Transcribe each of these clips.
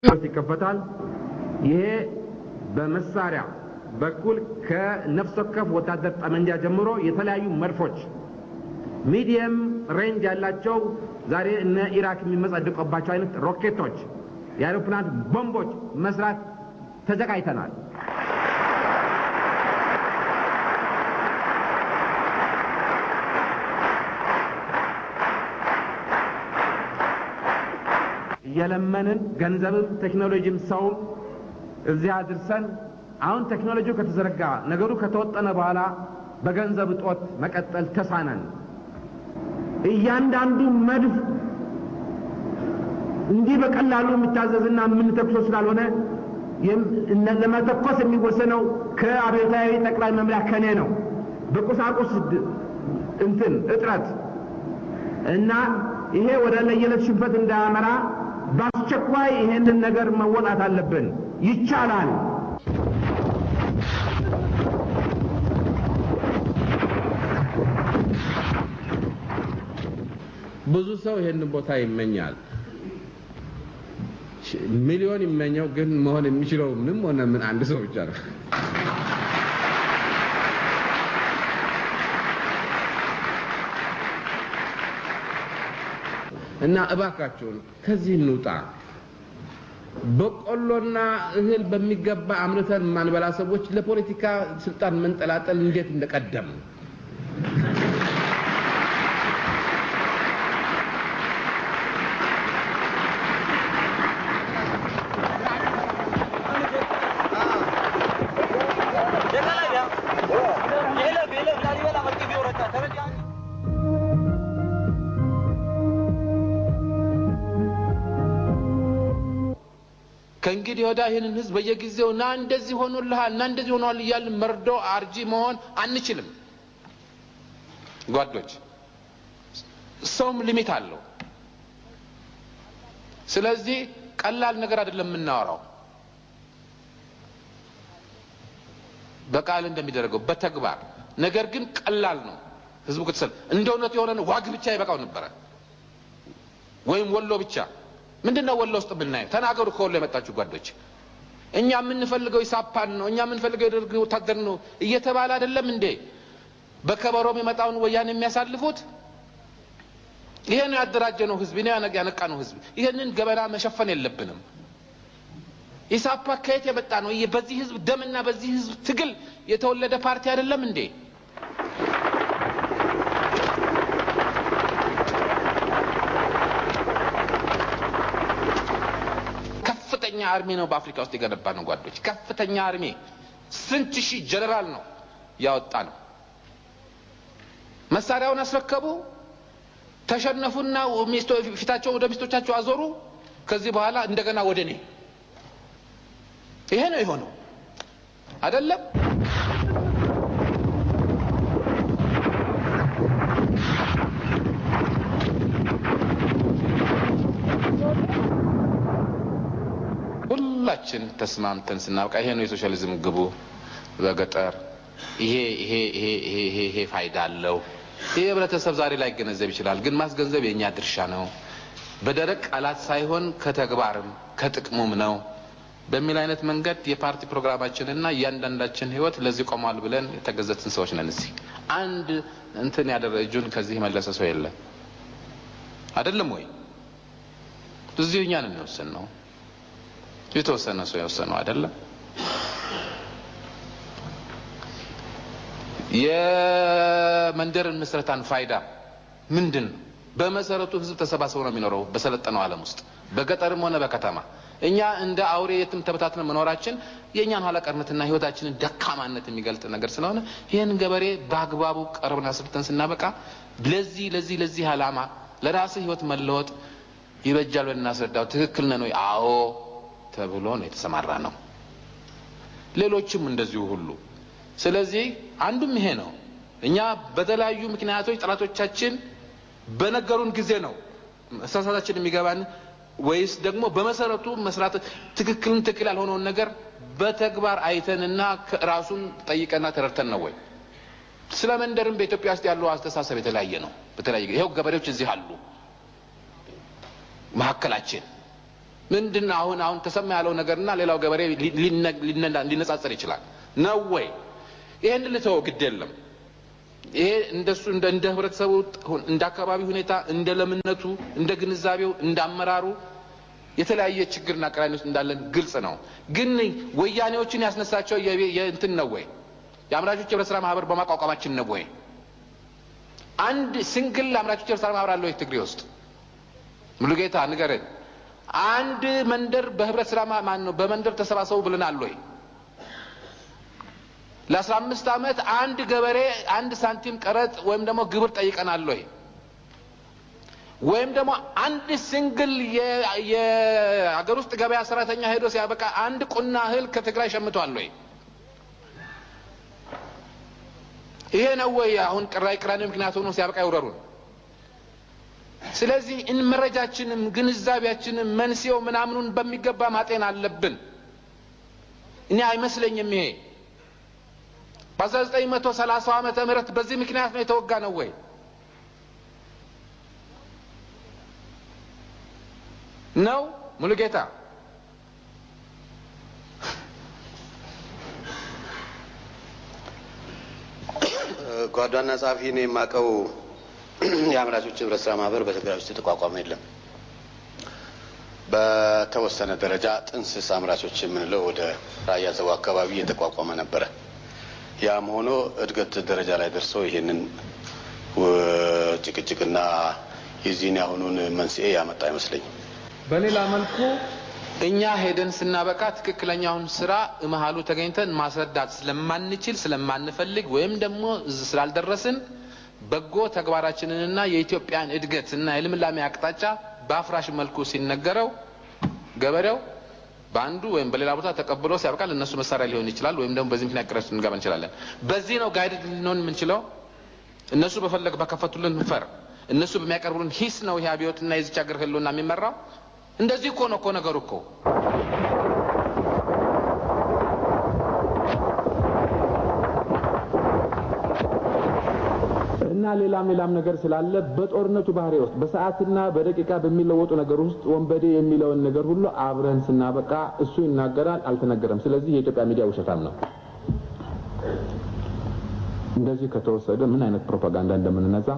ይከፈታል። ይሄ በመሳሪያ በኩል ከነፍስ ወከፍ ወታደር ጠመንጃ ጀምሮ የተለያዩ መድፎች ሚዲየም ሬንጅ ያላቸው ዛሬ እነ ኢራቅ የሚመጻደቁባቸው አይነት ሮኬቶች የአውሮፕላን ቦምቦች መስራት ተዘጋጅተናል። የለመንን ገንዘብም ቴክኖሎጂም ሰው እዚህ አድርሰን አሁን ቴክኖሎጂው ከተዘረጋ ነገሩ ከተወጠነ በኋላ በገንዘብ ጦት መቀጠል ተሳነን። እያንዳንዱ መድፍ እንዲህ በቀላሉ የሚታዘዝና የምንተኩሰው ስላልሆነ ለመተኮስ የሚወሰነው ከአብዮታዊ ጠቅላይ መምሪያ ከኔ ነው። በቁሳቁስ እጥረት እና ይሄ ወደ ለየለት ሽንፈት እንዳያመራ በአስቸኳይ ይሄንን ነገር መወጣት አለብን። ይቻላል። ብዙ ሰው ይሄንን ቦታ ይመኛል። ሚሊዮን ይመኛው ግን መሆን የሚችለው ምንም ሆነ ምን አንድ ሰው ብቻ ነው። እና እባካችሁን ከዚህ እንውጣ። በቆሎና እህል በሚገባ አምርተን ማንበላ ሰዎች ለፖለቲካ ስልጣን መንጠላጠል እንዴት እንደቀደም ከእንግዲህ ወዲያ ይህንን ህዝብ በየጊዜው ና እንደዚህ ሆኖልሃል ና እንደዚህ ሆኗል እያልን መርዶ አርጂ መሆን አንችልም። ጓዶች ሰውም ሊሚት አለው። ስለዚህ ቀላል ነገር አይደለም የምናወራው። በቃል እንደሚደረገው በተግባር ነገር ግን ቀላል ነው። ህዝቡ ከተሰለ እንደ እውነት የሆነ ዋግ ብቻ ይበቃው ነበር ወይም ወሎ ብቻ። ምንድነው ወሎ ውስጥ የምናየው? ተናገሩ። ከወሎ የመጣችሁ ጓዶች እኛ የምንፈልገው ኢሳፓን ነው፣ እኛ የምንፈልገው የደርግ ወታደር ነው እየተባለ አይደለም እንዴ በከበሮም የመጣውን ወያኔ የሚያሳልፉት? ይሄ ነው ያደራጀነው ህዝብ፣ ይሄ ነው ያነቃነው ህዝብ። ይሄንን ገበና መሸፈን የለብንም። ኢሳፓ ከየት የመጣ ነው? በዚህ ህዝብ ደምና በዚህ ህዝብ ትግል የተወለደ ፓርቲ አይደለም እንዴ? ከፍተኛ አርሚ ነው በአፍሪካ ውስጥ የገነባ ነው ጓዶች። ከፍተኛ አርሚ ስንት ሺህ ጀነራል ነው ያወጣ ነው። መሳሪያውን አስረከቡ፣ ተሸነፉና ፊታቸው ወደ ሚስቶቻቸው አዞሩ። ከዚህ በኋላ እንደገና ወደኔ። ይሄ ነው የሆነው አይደለም? ሁላችን ተስማምተን ስናበቃ ይሄ ነው የሶሻሊዝም ግቡ በገጠር። ይሄ ፋይዳ አለው። ይሄ ህብረተሰብ ዛሬ ላይ ገነዘብ ይችላል፣ ግን ማስገንዘብ የኛ ድርሻ ነው። በደረቅ ቃላት ሳይሆን ከተግባርም ከጥቅሙም ነው በሚል አይነት መንገድ የፓርቲ ፕሮግራማችንና እያንዳንዳችን ህይወት ለዚህ ቆሟል ብለን የተገዘትን ሰዎች ነን። እዚህ አንድ እንትን ያደረጁን ከዚህ መለሰ ሰው የለም አይደለም ወይ? እዚህ እኛን እንወስነው የተወሰነ ሰው የወሰነው አይደለም። የመንደርን መስረታን ፋይዳ ምንድን ነው? በመሰረቱ ህዝብ ተሰባስቦ ነው የሚኖረው በሰለጠነው ዓለም ውስጥ በገጠርም ሆነ በከተማ። እኛ እንደ አውሬ የትም ተበታትነን መኖራችን የኛን ኋላቀርነትና ህይወታችንን ደካማነት የሚገልጥ ነገር ስለሆነ ይሄን ገበሬ በአግባቡ ቀርበን አስልተን ስናበቃ ለዚህ ዓላማ ለራስ ህይወት መለወጥ ይበጃል ብለን እናስረዳው። ትክክል ነን ወይ? አዎ ተብሎ ነው የተሰማራ ነው። ሌሎችም እንደዚሁ ሁሉ። ስለዚህ አንዱም ይሄ ነው። እኛ በተለያዩ ምክንያቶች ጠላቶቻችን በነገሩን ጊዜ ነው መሳሳታችን የሚገባን፣ ወይስ ደግሞ በመሰረቱ መስራት ትክክል ያልሆነውን ነገር በተግባር አይተንና ራሱን ጠይቀና ተረድተን ነው ወይ? ስለ መንደርም በኢትዮጵያ ውስጥ ያለው አስተሳሰብ የተለያየ ነው። በተለያየ ይሄው ገበሬዎች እዚህ አሉ መሐከላችን ምንድነው አሁን ተሰማ ያለው ነገርና ሌላው ገበሬ ሊነጻጸር ይችላል ነው ወይ? ይሄን ልተው ግድ የለም። ይሄ እንደሱ እንደ ህብረተሰቡ እንደ አካባቢ ሁኔታ እንደ ለምነቱ እንደ ግንዛቤው እንደ አመራሩ የተለያየ ችግርና ቅራኔዎች እንዳለን ግልጽ ነው። ግን ወያኔዎችን ያስነሳቸው የእንትን ነው ወይ? የአምራቾች ህብረት ስራ ማህበር በማቋቋማችን ነው ወይ? አንድ ሲንግል አምራቾች ህብረት ስራ ማህበር አለ ወይ ትግሬ ውስጥ? ሙሉጌታ ንገረን። አንድ መንደር በህብረት ስራ ማን ነው በመንደር ተሰባሰቡ ብለናል ወይ? ለ15 አመት አንድ ገበሬ አንድ ሳንቲም ቀረጥ ወይም ደግሞ ግብር ጠይቀናል ወይ? ወይም ደግሞ አንድ ሲንግል የአገር ውስጥ ገበያ ሰራተኛ ሄዶ ሲያበቃ አንድ ቁና እህል ከትግራይ ሸምቷል ወይ? ይሄ ነው ወይ አሁን ቅራኔ ምክንያት ሆኖ ሲያበቃ ይወረሩን? ስለዚህ መረጃችንም ግንዛቤያችንም መንስኤው ምናምኑን በሚገባ ማጤን አለብን። እኔ አይመስለኝም ይሄ በ1930 ዓመተ ምህረት በዚህ ምክንያት ነው የተወጋ ነው ወይ? ነው ሙሉጌታ? ጓዳና ጻፊ ነው የማቀው የአምራቾች ህብረት ስራ ማህበር በትግራይ ውስጥ ተቋቋመ የለም። በተወሰነ ደረጃ ጥንስስ አምራቾች የምንለው ወደ ራያ ዘው አካባቢ የተቋቋመ ነበር። ያም ሆኖ እድገት ደረጃ ላይ ደርሶ ይሄንን ጭቅጭቅና የዚህን ያሁኑን መንስኤ ያመጣ አይመስለኝም። በሌላ መልኩ እኛ ሄደን ስናበቃ ትክክለኛውን ስራ መሃሉ ተገኝተን ማስረዳት ስለማንችል ስለማንፈልግ ወይም ደግሞ ስላልደረስን በጎ ተግባራችንንና የኢትዮጵያን እድገትና የልምላሜ አቅጣጫ በአፍራሽ መልኩ ሲነገረው ገበሬው ባንዱ ወይም በሌላ ቦታ ተቀብሎ ሲያበቃ ለነሱ መሳሪያ ሊሆን ይችላል ወይም ደግሞ በዚህ ምክንያት ቅረስ እንገባ እንችላለን። በዚህ ነው ጋይድ ልንሆን የምንችለው። እነሱ በከፈቱልን ፈር እነሱ በሚያቀርቡልን ሂስ ነው ይሄ አብዮትና የዚች ሀገር ህልውና የሚመራው። እንደዚህ እኮ ነው ነገሩ እኮ። እና ሌላም ነገር ስላለ በጦርነቱ ባህሪ ውስጥ በሰዓትና በደቂቃ በሚለወጡ ነገር ውስጥ ወንበዴ የሚለውን ነገር ሁሉ አብረን ስናበቃ እሱ ይናገራል፣ አልተነገረም። ስለዚህ የኢትዮጵያ ሚዲያ ውሸታም ነው። እንደዚህ ከተወሰደ ምን አይነት ፕሮፓጋንዳ እንደምንነዛ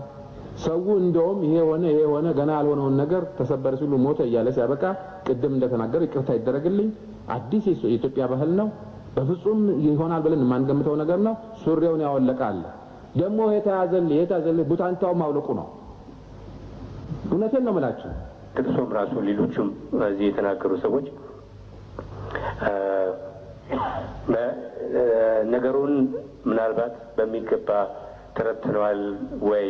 ሰው እንደውም ይሄ ሆነ ገና ያልሆነውን ነገር ተሰበረ ሲሉ ሞተ እያለ ሲያበቃ ቅድም እንደተናገረ ይቅርታ ይደረግልኝ አዲስ የኢትዮጵያ ባህል ነው። በፍጹም ይሆናል ብለን የማንገምተው ነገር ነው። ሱሪውን ያወለቃል ደግሞ የተያዘል ቡታንታው ማውለቁ ነው። እውነቴን ነው የምላችሁ። ጥቅሶም ራሱ ሌሎችም እዚህ የተናገሩ ሰዎች ነገሩን ምናልባት በሚገባ ተረድተዋል ወይ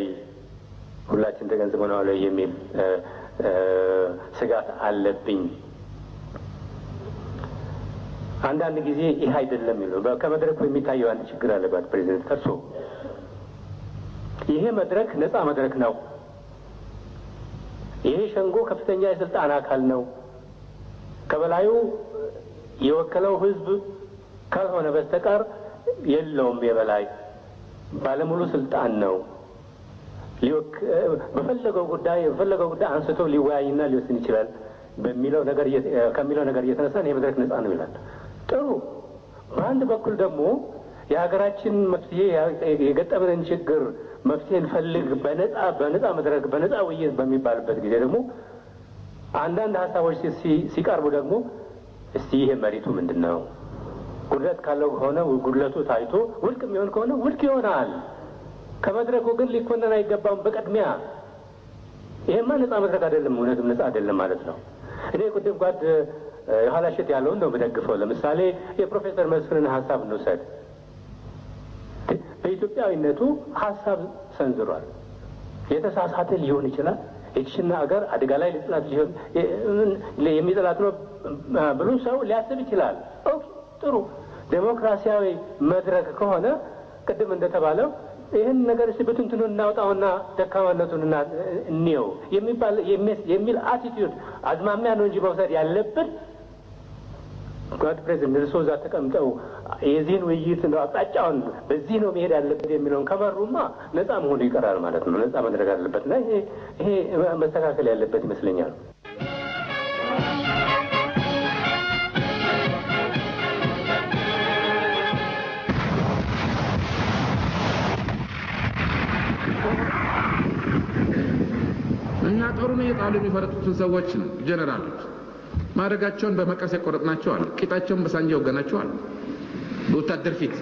ሁላችን ተገንዝበናል ወይ የሚል ስጋት አለብኝ። አንዳንድ ጊዜ ይህ አይደለም ይላል። ከመድረኩ የሚታየው አንድ ችግር አለባት ፕሬዝዳንት ከርሶ ይሄ መድረክ ነፃ መድረክ ነው። ይሄ ሸንጎ ከፍተኛ የስልጣን አካል ነው። ከበላዩ የወከለው ህዝብ ካልሆነ በስተቀር የለውም። የበላይ ባለሙሉ ስልጣን ነው። በፈለገው ጉዳይ አንስቶ ሊወያይና ሊወስን ይችላል ከሚለው ነገር እየተነሳን ይሄ መድረክ ነፃ ነው ይላል። ጥሩ። በአንድ በኩል ደግሞ የሀገራችን መፍትሄ የገጠመንን ችግር መፍትሄ እንፈልግ በነፃ መድረክ በነፃ ውይይት በሚባልበት ጊዜ ደግሞ አንዳንድ ሀሳቦች ሲቀርቡ ደግሞ እስቲ ይሄ መሪቱ ምንድነው? ጉድለት ካለው ከሆነ ጉድለቱ ታይቶ ውድቅ የሚሆን ከሆነ ውድቅ ይሆናል። ከመድረኩ ግን ሊኮነን አይገባም በቅድሚያ። ይሄማ ነፃ መድረክ አይደለም፣ እውነትም ነፃ አይደለም ማለት ነው። እኔ ቅድም ጓድ የኋላሸት ያለውን ነው የምደግፈው። ለምሳሌ የፕሮፌሰር መስፍንን ሀሳብ እንውሰድ። በኢትዮጵያዊነቱ ሀሳብ ሰንዝሯል። የተሳሳተ ሊሆን ይችላል። የችና ሀገር አደጋ ላይ የሚጥላት ነው ብሎ ሰው ሊያስብ ይችላል። ኦኬ ጥሩ። ዴሞክራሲያዊ መድረክ ከሆነ ቅድም እንደተባለው ይህን ነገር በትንትኑ እናውጣውና ደካማነቱንና እንየው የሚል አቲቲዩድ አዝማሚያ ነው እንጂ መውሰድ ያለብን ጓድ ፕሬዝዳንት እርሶ እዛ ተቀምጠው የዚህን ውይይት ነው አቅጣጫውን በዚህ ነው መሄድ ያለበት የሚለውን ከመሩማ ነፃ መሆኑ ይቀራል ማለት ነው። ነፃ መድረክ አለበትና ይሄ መስተካከል ያለበት ይመስለኛል። በየመሃሉ የሚፈረጡትን ሰዎች ነው ጀነራሎች ማድረጋቸውን በመቀስ ያቆረጥናቸው አሉ። ቂጣቸውን በሳንጃ ወገናቸው አሉ በወታደር ፊት።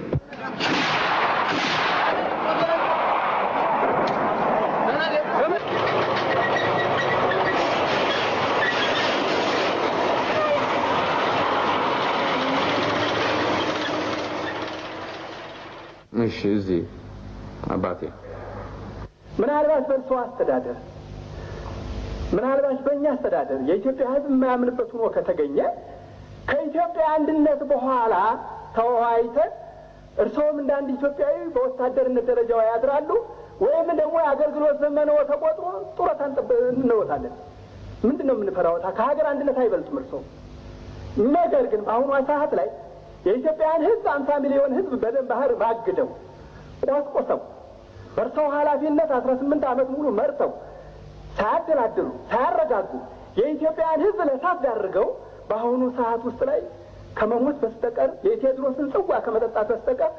እሺ እዚህ አባቴ ምናልባት በእርሶ አስተዳደር ምናልባት በእኛ አስተዳደር የኢትዮጵያ ሕዝብ የማያምንበት ሆኖ ከተገኘ ከኢትዮጵያ አንድነት በኋላ ተወያይተን እርሶም እንደ አንድ ኢትዮጵያዊ በወታደርነት ደረጃው ያድራሉ ወይም ደግሞ የአገልግሎት ዘመነው ተቆጥሮ ጡረታ እንወጣለን። ምንድን ነው የምንፈራው? ከሀገር አንድነት አይበልጥም እርሶ። ነገር ግን በአሁኗ ሰዓት ላይ የኢትዮጵያን ሕዝብ 50 ሚሊዮን ሕዝብ በደም ባህር ማግደው ቆስቆሰው በእርሰው ኃላፊነት 18 ዓመት ሙሉ መርተው ሳያደላድሉ ሳያረጋጉ የኢትዮጵያን ሕዝብ ለእሳት ዳርገው በአሁኑ ሰዓት ውስጥ ላይ ከመሞት በስተቀር የቴዎድሮስን ጽዋ ከመጠጣት በስተቀር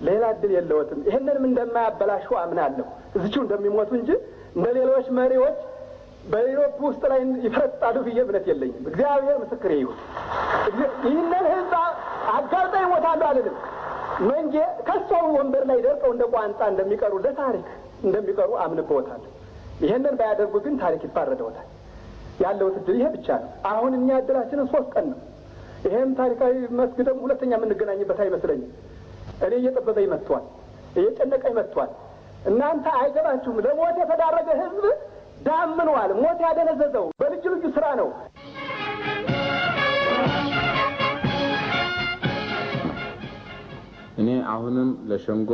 ሌላ እድል የለዎትም። ይህንንም እንደማያበላሹ አምናለሁ። እዚሁ እንደሚሞቱ እንጂ እንደ ሌሎች መሪዎች በኢሮፕ ውስጥ ላይ ይፈረጣሉ ብዬ እምነት የለኝም። እግዚአብሔር ምስክሬ ይሁን። ይህንን ሕዝብ አጋልጠው ይሞታሉ አልልም። መንጌ ከሰው ወንበር ላይ ደርቀው እንደ ቋንጣ እንደሚቀሩ ለታሪክ እንደሚቀሩ አምንበታል። ይሄንን ባያደርጉ ግን ታሪክ ይፋረደውታል። ያለው እድል ይሄ ብቻ ነው። አሁን እኛ እድላችንን 3 ቀን ነው። ይሄም ታሪካዊ መስክ ደግሞ ሁለተኛ የምንገናኝበት አይመስለኝም። እኔ እየጠበበኝ መጥቷል፣ እየጨነቀኝ መጥቷል። እናንተ አይገባችሁም። ለሞት የተዳረገ ሕዝብ ዳምኗል። ሞት ያደነዘዘው በልዩ ልዩ ስራ ነው። እኔ አሁንም ለሸንጎ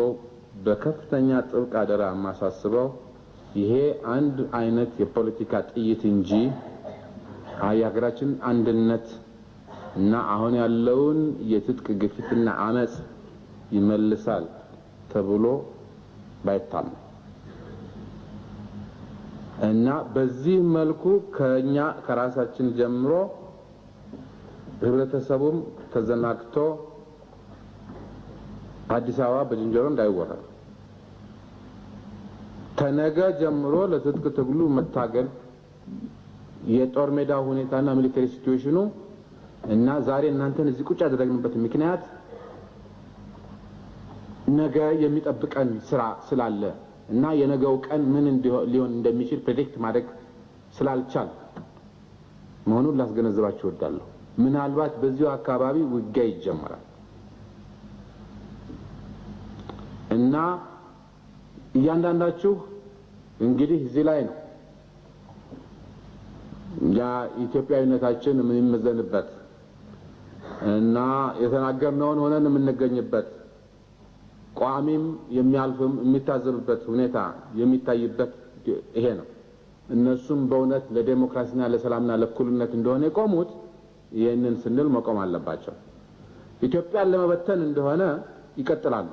በከፍተኛ ጥብቅ አደራ የማሳስበው ይሄ አንድ አይነት የፖለቲካ ጥይት እንጂ የሀገራችን አንድነት እና አሁን ያለውን የትጥቅ ግፊትና አመጽ ይመልሳል ተብሎ ባይታመን እና በዚህ መልኩ ከኛ ከራሳችን ጀምሮ ህብረተሰቡም ተዘናግቶ አዲስ አበባ በጅንጀሮ እንዳይወራ ተነገ ጀምሮ ለትጥቅ ትግሉ መታገል የጦር ሜዳ ሁኔታና ሚሊተሪ ሲቹዌሽኑ እና ዛሬ እናንተን እዚህ ቁጭ ያደረግንበት ምክንያት ነገ የሚጠብቀን ስራ ስላለ እና የነገው ቀን ምን ሊሆን እንደሚችል ፕሬዲክት ማድረግ ስላልቻል መሆኑን ላስገነዝባችሁ እወዳለሁ። ምናልባት በዚሁ አካባቢ ውጊያ ይጀምራል እና እያንዳንዳችሁ እንግዲህ እዚህ ላይ ነው ያ ኢትዮጵያዊነታችን የምንመዘንበት እና የተናገርነውን ሆነን የምንገኝበት ቋሚም የሚያልፍም የሚታዘብበት ሁኔታ የሚታይበት ይሄ ነው። እነሱም በእውነት ለዲሞክራሲና ለሰላምና ለእኩልነት እንደሆነ የቆሙት ይሄንን ስንል መቆም አለባቸው። ኢትዮጵያን ለመበተን እንደሆነ ይቀጥላሉ።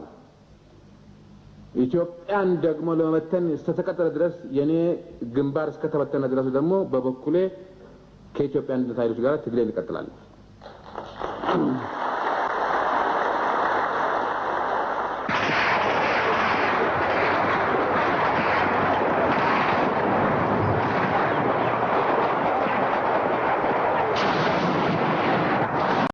ኢትዮጵያን ደግሞ ለመበተን እስከተቀጠለ ድረስ የኔ ግንባር እስከተበተነ ድረስ ደግሞ በበኩሌ ከኢትዮጵያ አንድነት ኃይሎች ጋር ትግሌን ይቀጥላል።